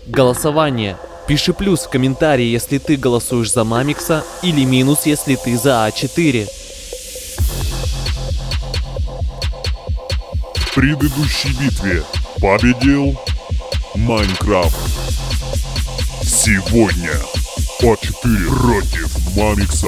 Голосование. Пиши плюс в комментарии, если ты голосуешь за Мамикса, или минус, если ты за А4. В предыдущей битве победил Майнкрафт. Сегодня А4 против Мамикса.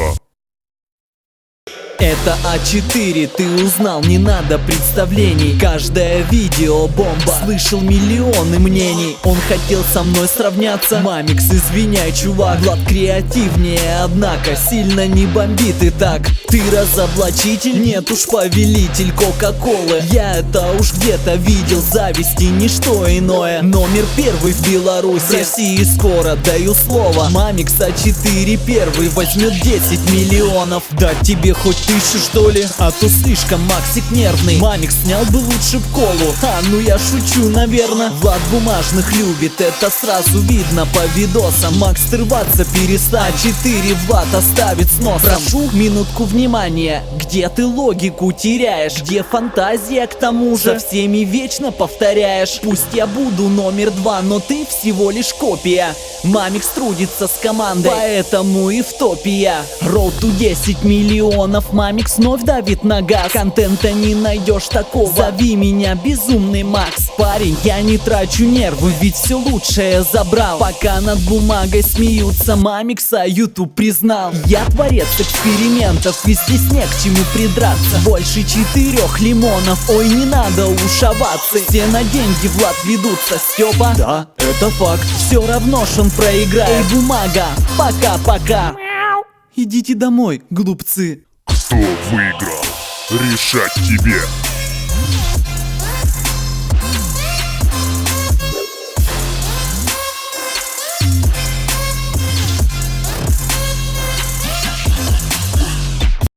Это А4, ты узнал, не надо представлений. Каждое видео бомба, слышал миллионы мнений. Он хотел со мной сравняться. Мамикс, извиняй, чувак, Влад креативнее, однако сильно не бомбит и так. Ты разоблачитель? Нет уж, повелитель Кока-Колы. Я это уж где-то видел, зависти ничто иное. Номер первый в Беларуси, в России скоро, даю слово. Мамикс А4 первый возьмет 10 миллионов. Дать тебе хоть 1000, что ли? А то слишком Максик нервный. Мамикс снял бы лучше в колу. Ну я шучу, наверно. Влад бумажных любит, это сразу видно по видосам. Макс рваться перестань, А4 Влад оставит с носом. Прошу минутку внимания. Где ты логику теряешь? Где фантазия к тому же? За всеми вечно повторяешь. Пусть я буду номер 2, но ты всего лишь копия. Мамикс трудится с командой, поэтому и в топе я. Road to 10 миллионов. Мамикс вновь давит на газ. Контента не найдешь такого. Зови меня безумный Макс. Парень, я не трачу нервы, ведь все лучшее забрал. Пока над бумагой смеются, Мамикса YouTube признал. Я творец экспериментов, везде снег, к чему придраться. Больше 4 лимонов, ой, не надо уж овации. Все на деньги, Влад, ведутся, Степа. Да, это факт. Все равно ж он проиграет. Эй, бумага, пока-пока. Идите домой, глупцы. Кто выиграл? Решать тебе.